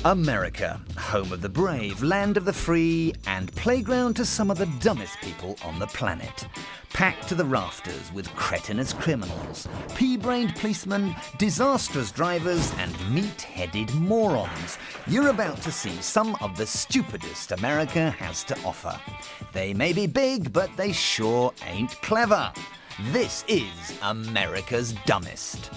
America, home of the brave, land of the free, and playground to some of the dumbest people on the planet. Packed to the rafters with cretinous criminals, pea-brained policemen, disastrous drivers, and meat-headed morons. You're about to see some of the stupidest America has to offer. They may be big, but they sure ain't clever. This is America's Dumbest.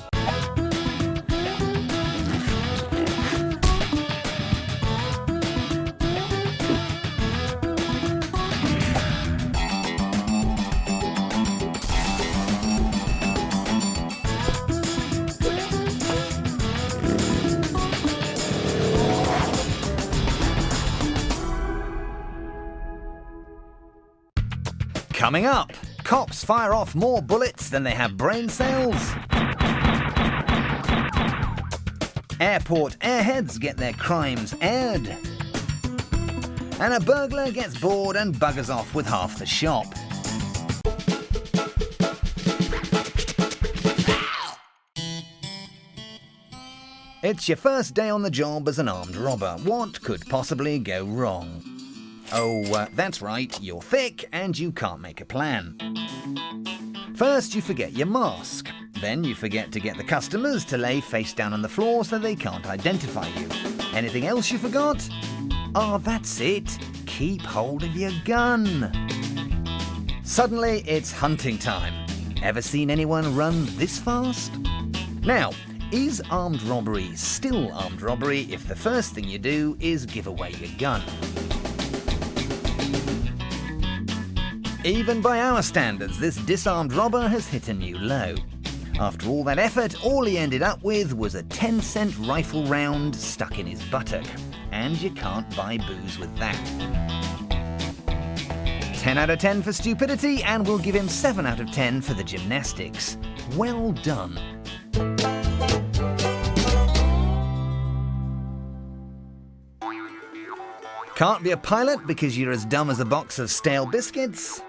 Coming up, cops fire off more bullets than they have brain cells. Airport airheads get their crimes aired. And a burglar gets bored and buggers off with half the shop. It's your first day on the job as an armed robber. What could possibly go wrong? Oh, that's right, you're thick and you can't make a plan. First, you forget your mask. Then you forget to get the customers to lay face down on the floor so they can't identify you. Anything else you forgot? Oh, that's it. Keep hold of your gun. Suddenly, it's hunting time. Ever seen anyone run this fast? Now, is armed robbery still armed robbery if the first thing you do is give away your gun? Even by our standards, this disarmed robber has hit a new low. After all that effort, all he ended up with was a 10-cent rifle round stuck in his buttock. And you can't buy booze with that. 10 out of 10 for stupidity, and we'll give him 7 out of 10 for the gymnastics. Well done. Can't be a pilot because you're as dumb as a box of stale biscuits?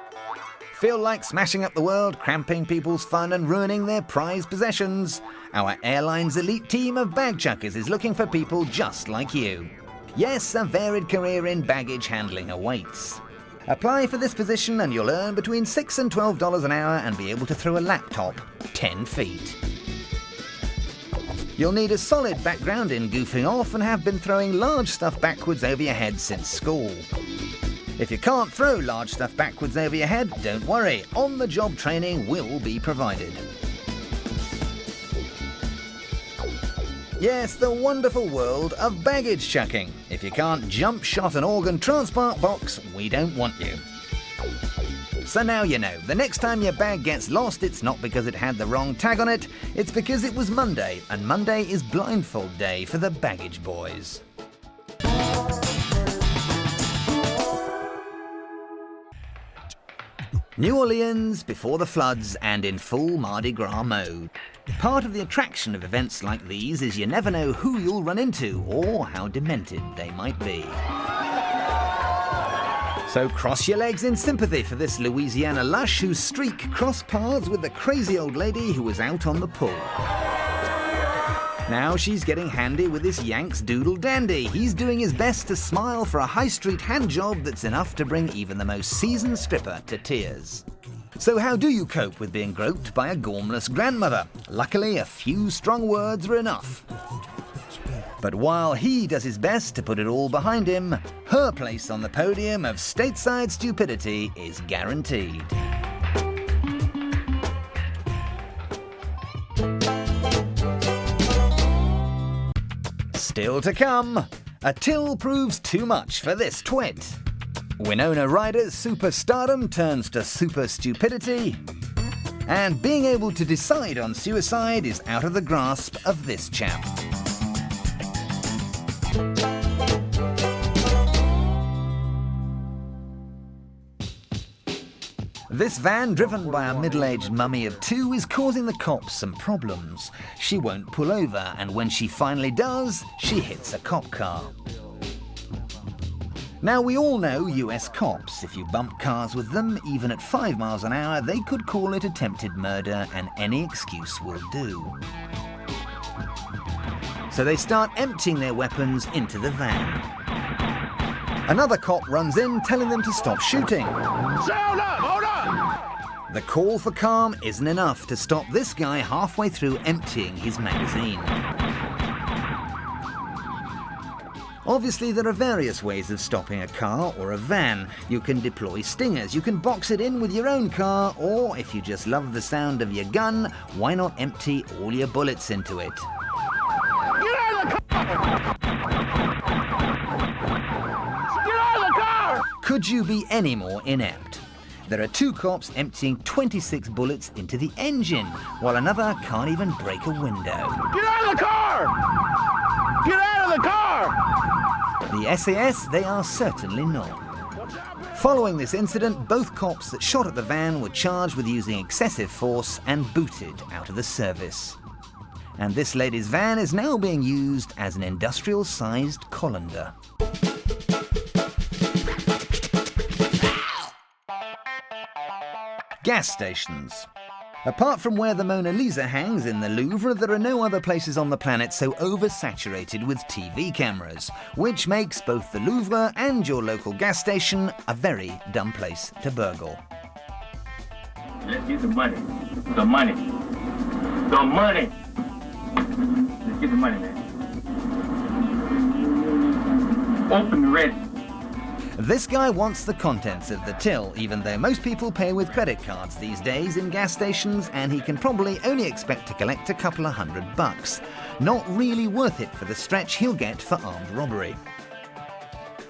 Feel like smashing up the world, cramping people's fun and ruining their prized possessions? Our airline's elite team of bag chuckers is looking for people just like you. Yes, a varied career in baggage handling awaits. Apply for this position and you'll earn between $6 and $12 an hour and be able to throw a laptop 10 feet. You'll need a solid background in goofing off and have been throwing large stuff backwards over your head since school. If you can't throw large stuff backwards over your head, don't worry, on-the-job training will be provided. Yes, the wonderful world of baggage chucking. If you can't jump, shot an organ transport box, we don't want you. So now you know, the next time your bag gets lost, it's not because it had the wrong tag on it, it's because it was Monday, and Monday is blindfold day for the baggage boys. New Orleans before the floods and in full Mardi Gras mode. Part of the attraction of events like these is you never know who you'll run into or how demented they might be. So cross your legs in sympathy for this Louisiana lush whose streak crossed paths with the crazy old lady who was out on the pull. Now she's getting handy with this Yanks doodle dandy. He's doing his best to smile for a high street hand job that's enough to bring even the most seasoned stripper to tears. So how do you cope with being groped by a gormless grandmother? Luckily, a few strong words are enough. But while he does his best to put it all behind him, her place on the podium of stateside stupidity is guaranteed. Still to come, a till proves too much for this twit. Winona Ryder's superstardom turns to super stupidity. And being able to decide on suicide is out of the grasp of this chap. This van, driven by a middle-aged mummy of 2, is causing the cops some problems. She won't pull over, and when she finally does, she hits a cop car. Now, we all know US cops. If you bump cars with them, even at 5 miles an hour, they could call it attempted murder, and any excuse will do. So So they start emptying their weapons into the van. Another cop runs in, telling them to stop shooting. Hold up! The call for calm isn't enough to stop this guy halfway through emptying his magazine. Obviously, there are various ways of stopping a car or a van. You can deploy stingers, you can box it in with your own car, or if you just love the sound of your gun, why not empty all your bullets into it? Get out of the car! Get out of the car! Could you be any more inept? There are two cops emptying 26 bullets into the engine, while another can't even break a window. Get out of the car! Get out of the car! The SAS, they are certainly not. Following this incident, both cops that shot at the van were charged with using excessive force and booted out of the service. And this lady's van is now being used as an industrial-sized colander. Gas stations. Apart from where the Mona Lisa hangs in the Louvre, there are no other places on the planet so oversaturated with TV cameras, which makes both the Louvre and your local gas station a very dumb place to burgle. Let's get the money. The money. The money. Let's get the money, man. Open the rest. This guy wants the contents of the till, even though most people pay with credit cards these days in gas stations, and he can probably only expect to collect a couple of $100. Not really worth it for the stretch he'll get for armed robbery.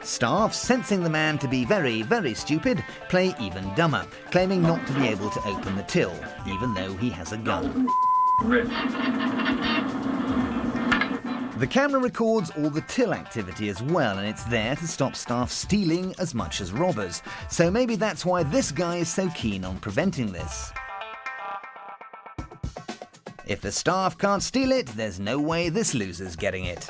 Staff, sensing the man to be very, very stupid, play even dumber, claiming not to be able to open the till, even though he has a gun. The camera records all the till activity as well, and it's there to stop staff stealing as much as robbers. So maybe that's why this guy is so keen on preventing this. If the staff can't steal it, there's no way this loser's getting it.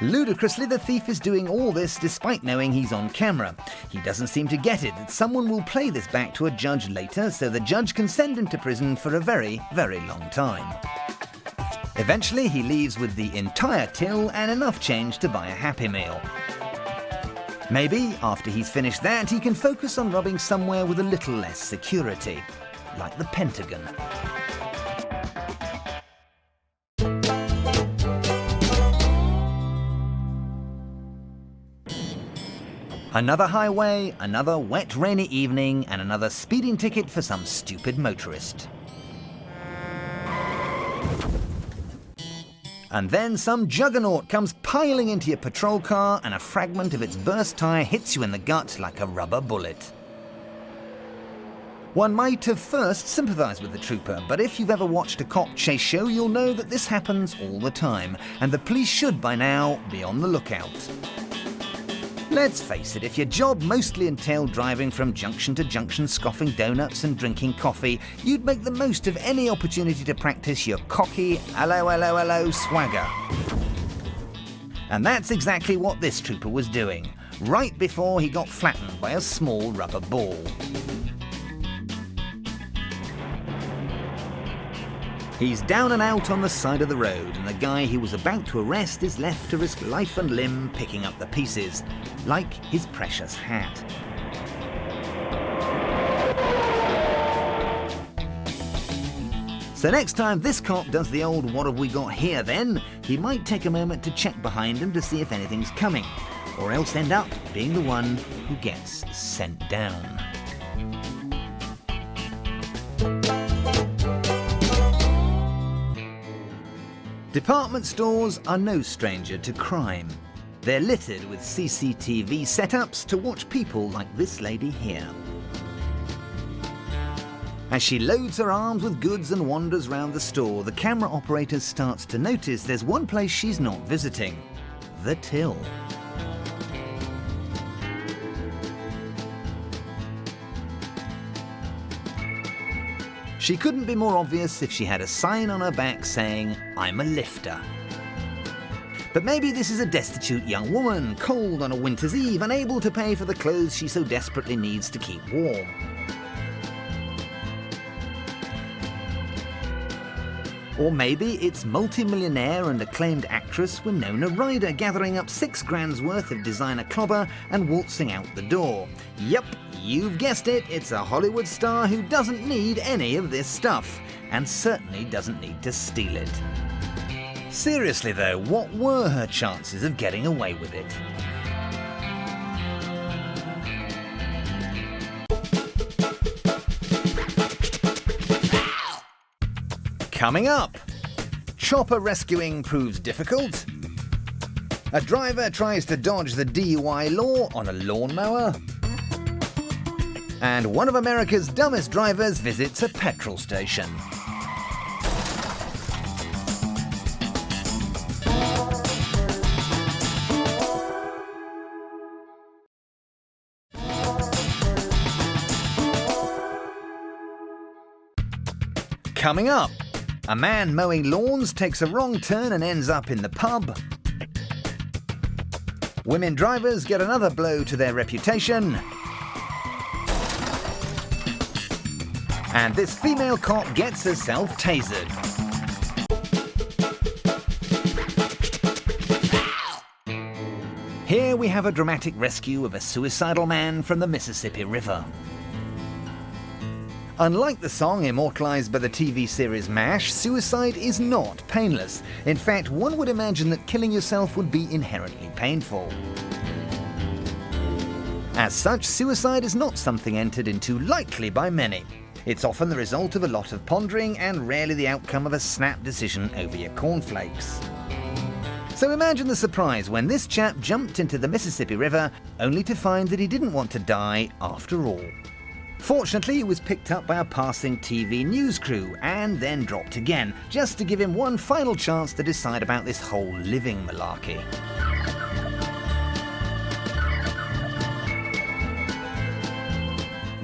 Ludicrously, the thief is doing all this despite knowing he's on camera. He doesn't seem to get it that someone will play this back to a judge later, so the judge can send him to prison for a very, very long time. Eventually, he leaves with the entire till and enough change to buy a Happy Meal. Maybe, after he's finished that, he can focus on robbing somewhere with a little less security, like the Pentagon. Another highway, another wet, rainy evening, and another speeding ticket for some stupid motorist. And then some juggernaut comes piling into your patrol car, and a fragment of its burst tire hits you in the gut like a rubber bullet. One might have first sympathised with the trooper, but if you've ever watched a cop chase show, you'll know that this happens all the time, and the police should by now be on the lookout. Let's face it, if your job mostly entailed driving from junction to junction, scoffing donuts and drinking coffee, you'd make the most of any opportunity to practice your cocky hello, hello, hello swagger. And that's exactly what this trooper was doing, right before he got flattened by a small rubber ball. He's down and out on the side of the road, and the guy he was about to arrest is left to risk life and limb picking up the pieces, like his precious hat. So next time this cop does the old "what have we got here" then, he might take a moment to check behind him to see if anything's coming, or else end up being the one who gets sent down. Department stores are no stranger to crime. They're littered with CCTV setups to watch people like this lady here. As she loads her arms with goods and wanders round the store, the camera operator starts to notice there's one place she's not visiting: the till. She couldn't be more obvious if she had a sign on her back saying, "I'm a lifter." But maybe this is a destitute young woman, cold on a winter's eve, unable to pay for the clothes she so desperately needs to keep warm. Or maybe it's multi-millionaire and acclaimed actress Winona Ryder gathering up £6,000 worth of designer clobber and waltzing out the door. Yep, you've guessed it, it's a Hollywood star who doesn't need any of this stuff, and certainly doesn't need to steal it. Seriously though, what were her chances of getting away with it? Coming up, chopper rescuing proves difficult. A driver tries to dodge the DUI law on a lawnmower. And one of America's dumbest drivers visits a petrol station. Coming up, a man mowing lawns takes a wrong turn and ends up in the pub. Women drivers get another blow to their reputation. And this female cop gets herself tasered. Here we have a dramatic rescue of a suicidal man from the Mississippi River. Unlike the song immortalized by the TV series MASH, suicide is not painless. In fact, one would imagine that killing yourself would be inherently painful. As such, suicide is not something entered into lightly by many. It's often the result of a lot of pondering and rarely the outcome of a snap decision over your cornflakes. So imagine the surprise when this chap jumped into the Mississippi River only to find that he didn't want to die after all. Fortunately, he was picked up by a passing TV news crew and then dropped again, just to give him one final chance to decide about this whole living malarkey.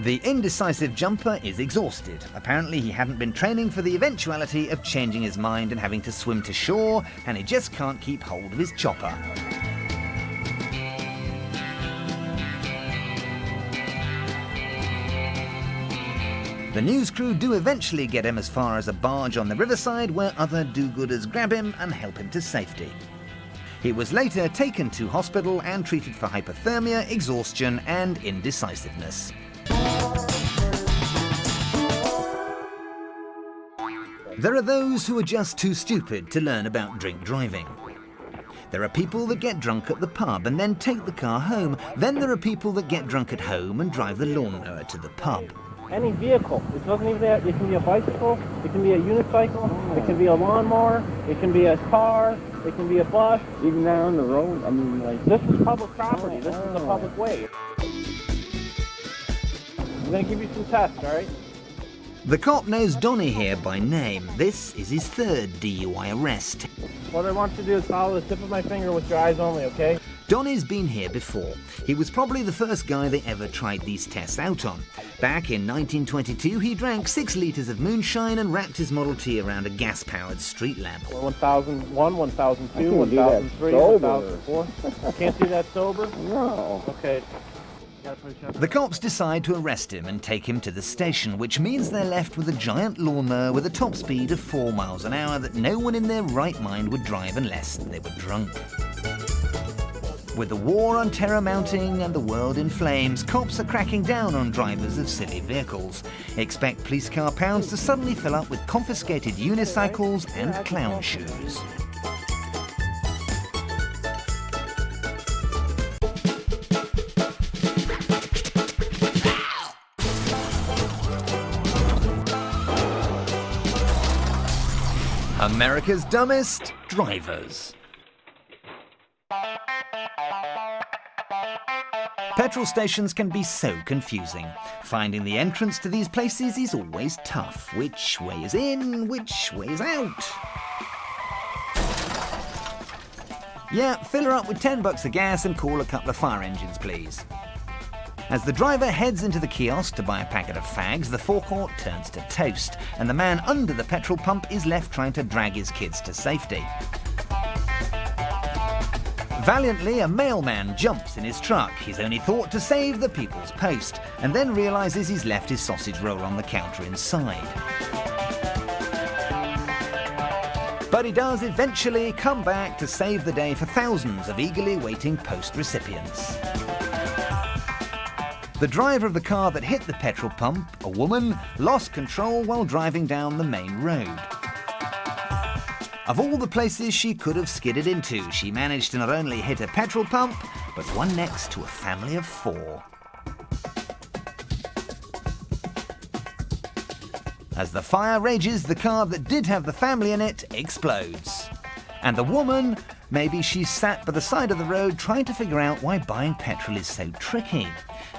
The indecisive jumper is exhausted. Apparently he hadn't been training for the eventuality of changing his mind and having to swim to shore, and he just can't keep hold of his chopper. The news crew do eventually get him as far as a barge on the riverside where other do-gooders grab him and help him to safety. He was later taken to hospital and treated for hypothermia, exhaustion and indecisiveness. There are those who are just too stupid to learn about drink driving. There are people that get drunk at the pub and then take the car home. Then there are people that get drunk at home and drive the lawnmower to the pub. Any vehicle. It doesn't even that. It can be a bicycle, it can be a unicycle, it can be a lawnmower, it can be a car, it can be a bus. Even down the road, I mean, like... This is public property. This is a public way. I'm going to give you some tests, all right? The cop knows Donnie here by name. This is his third DUI arrest. What I want you to do is follow the tip of my finger with your eyes only, okay? Donnie's been here before. He was probably the first guy they ever tried these tests out on. Back in 1922, he drank 6 litres of moonshine and wrapped his Model T around a gas-powered street lamp. 1001, 1002, 1003, 1004. Can't do that sober? No. Okay. The cops decide to arrest him and take him to the station, which means they're left with a giant lawnmower with a top speed of 4 miles an hour that no one in their right mind would drive unless they were drunk. With the war on terror mounting and the world in flames, cops are cracking down on drivers of silly vehicles. Expect police car pounds to suddenly fill up with confiscated unicycles and clown shoes. America's dumbest drivers. Petrol stations can be so confusing. Finding the entrance to these places is always tough. Which way is in, which way is out? Yeah, fill her up with $10 of gas and call a couple of fire engines, please. As the driver heads into the kiosk to buy a packet of fags, the forecourt turns to toast, and the man under the petrol pump is left trying to drag his kids to safety. Valiantly, a mailman jumps in his truck, his only thought to save the People's Post, and then realises he's left his sausage roll on the counter inside. But he does eventually come back to save the day for thousands of eagerly waiting post recipients. The driver of the car that hit the petrol pump, a woman, lost control while driving down the main road. Of all the places she could have skidded into, she managed to not only hit a petrol pump, but one next to a family of 4. As the fire rages, the car that did have the family in it explodes. And the woman, maybe she's sat by the side of the road trying to figure out why buying petrol is so tricky.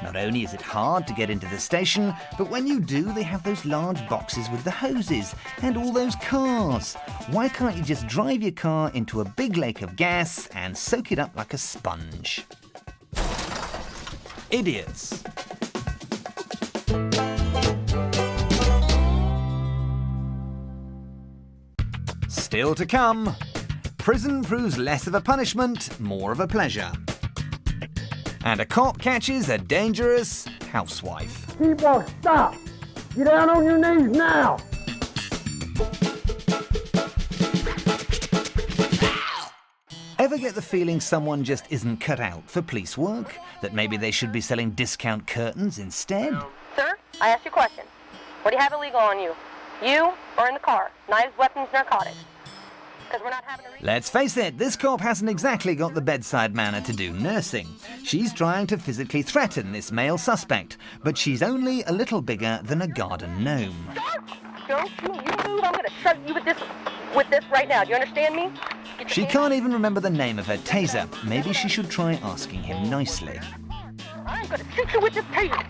Not only is it hard to get into the station, but when you do, they have those large boxes with the hoses and all those cars. Why can't you just drive your car into a big lake of gas and soak it up like a sponge? Idiots. Still to come. Prison proves less of a punishment, more of a pleasure. And a cop catches a dangerous housewife. People, stop! Get down on your knees now! Ever get the feeling someone just isn't cut out for police work? That maybe they should be selling discount curtains instead? Sir, I asked you a question. What do you have illegal on you? You or in the car? Knives, weapons, narcotics? Because we're not having a... Let's face it, this cop hasn't exactly got the bedside manner to do nursing. She's trying to physically threaten this male suspect, but she's only a little bigger than a garden gnome. Don't you move, I'm going to shoot you with this right now. Do you understand me? She can't even remember the name of her taser. Maybe she should try asking him nicely. I'm going to shoot you with this taser.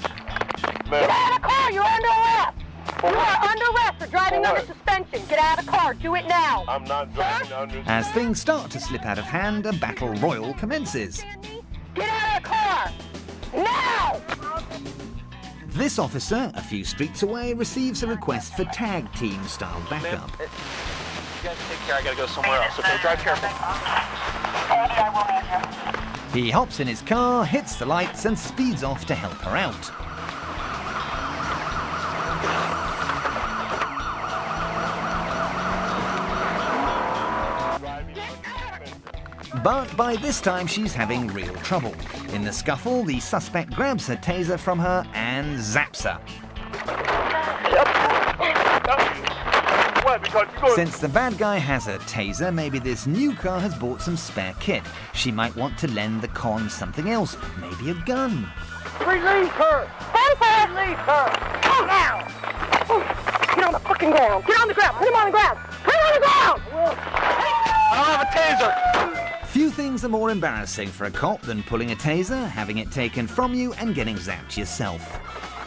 Get out of the car, you're under arrest. You are under arrest for driving under suspension. Get out of the car. Do it now. I'm not driving under... As things start to slip out of hand, a battle royal commences. Get out of the car. Now! This officer, a few streets away, receives a request for tag team style backup. You guys take care. I gotta go somewhere else. Okay, drive careful. He hops in his car, hits the lights, and speeds off to help her out. But by this time, she's having real trouble. In the scuffle, the suspect grabs her taser from her and zaps her. Since the bad guy has a taser, maybe this new car has bought some spare kit. She might want to lend the con something else, maybe a gun. Release her! Release her! Oh, now! Get on the fucking ground. Get on the ground. Put him on the ground. Put him on the ground! I don't have a taser. Few things are more embarrassing for a cop than pulling a taser, having it taken from you, and getting zapped yourself.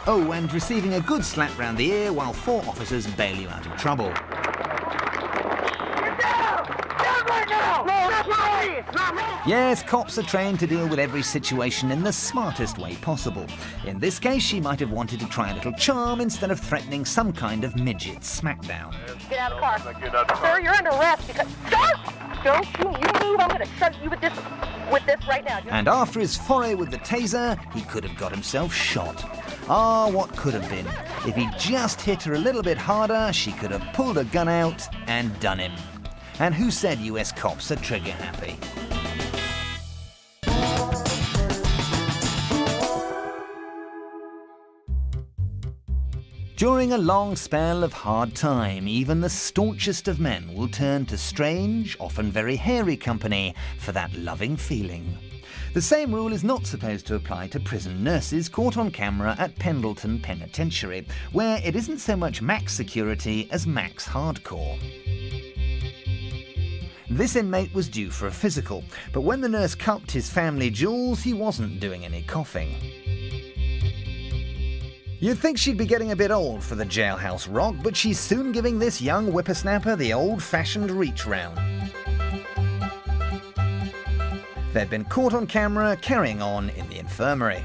Oh, and receiving a good slap round the ear while 4 officers bail you out of trouble. Get down! Down right now! No, that's not me! It's not me! Yes, cops are trained to deal with every situation in the smartest way possible. In this case, she might have wanted to try a little charm instead of threatening some kind of midget smackdown. Get out of the car. Sir, you're under arrest because... Sir! Don't you move, I'm going to shoot you with this right now. And after his foray with the taser, he could have got himself shot. Ah, what could have been. If he just hit her a little bit harder, she could have pulled a gun out and done him. And who said US cops are trigger happy? During a long spell of hard time, even the staunchest of men will turn to strange, often very hairy company for that loving feeling. The same rule is not supposed to apply to prison nurses caught on camera at Pendleton Penitentiary, where it isn't so much max security as max hardcore. This inmate was due for a physical, but when the nurse cupped his family jewels, he wasn't doing any coughing. You'd think she'd be getting a bit old for the jailhouse rock, but she's soon giving this young whippersnapper the old-fashioned reach round. They'd been caught on camera carrying on in the infirmary.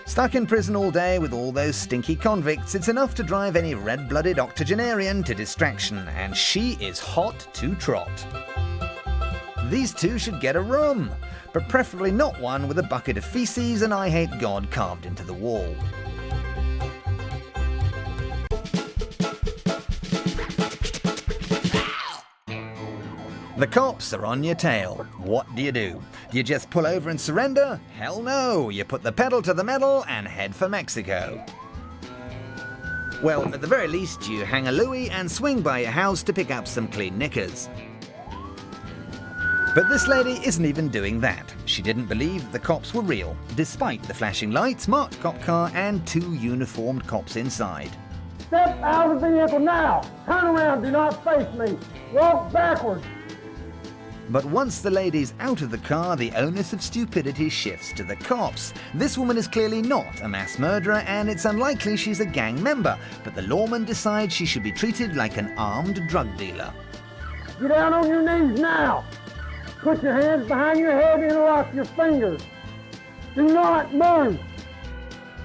Stuck in prison all day with all those stinky convicts, it's enough to drive any red-blooded octogenarian to distraction, and she is hot to trot. These two should get a room, but preferably not one with a bucket of feces and I hate God carved into the wall. The cops are on your tail. What do? Do you just pull over and surrender? Hell no! You put the pedal to the metal and head for Mexico. Well, at the very least, you hang a louie and swing by your house to pick up some clean knickers. But this lady isn't even doing that. She didn't believe the cops were real, despite the flashing lights, marked cop car, and 2 uniformed cops inside. Step out of the vehicle now! Turn around, do not face me! Walk backwards! But once the lady's out of the car, the onus of stupidity shifts to the cops. This woman is clearly not a mass murderer, and it's unlikely she's a gang member, but the lawman decides she should be treated like an armed drug dealer. Get down on your knees now! Put your hands behind your head and interlock your fingers. Do not move!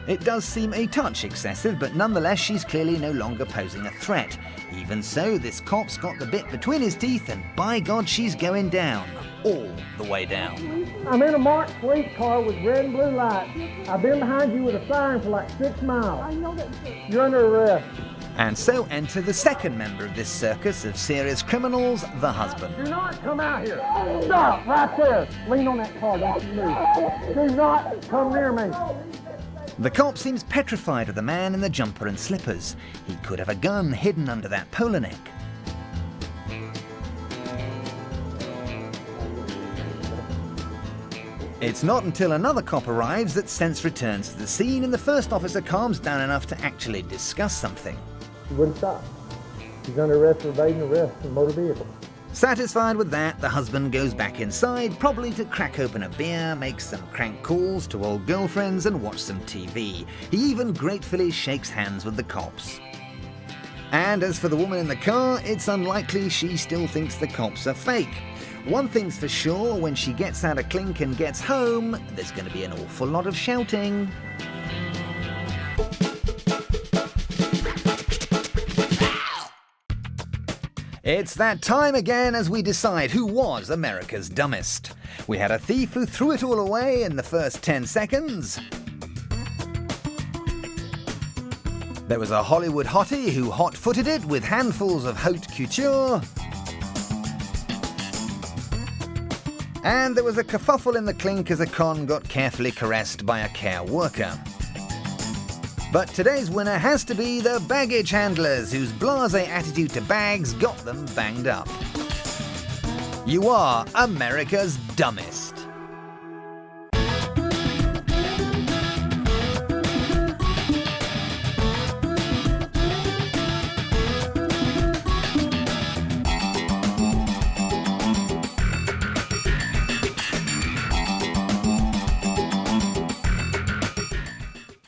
It does seem a touch excessive, but nonetheless she's clearly no longer posing a threat. Even so, this cop's got the bit between his teeth, and by God, she's going down. All the way down. I'm in a marked police car with red and blue lights. I've been behind you with a siren for like 6 miles. You're under arrest. And so enter the second member of this circus of serious criminals, the husband. Do not come out here. Stop right there. Lean on that car, don't you move. Do not come near me. The cop seems petrified of the man in the jumper and slippers. He could have a gun hidden under that polo neck. It's not until another cop arrives that sense returns to the scene and the first officer calms down enough to actually discuss something. He wouldn't stop. He's under arrest for evading arrest in motor vehicle. Satisfied with that, the husband goes back inside, probably to crack open a beer, make some crank calls to old girlfriends and watch some TV. He even gratefully shakes hands with the cops. And as for the woman in the car, it's unlikely she still thinks the cops are fake. One thing's for sure, when she gets out of clink and gets home, there's going to be an awful lot of shouting. It's that time again as we decide who was America's dumbest. We had a thief who threw it all away in the first 10 seconds. There was a Hollywood hottie who hot-footed it with handfuls of haute couture. And there was a kerfuffle in the clink as a con got carefully caressed by a care worker. But today's winner has to be the baggage handlers, whose blasé attitude to bags got them banged up. You are America's dumbest.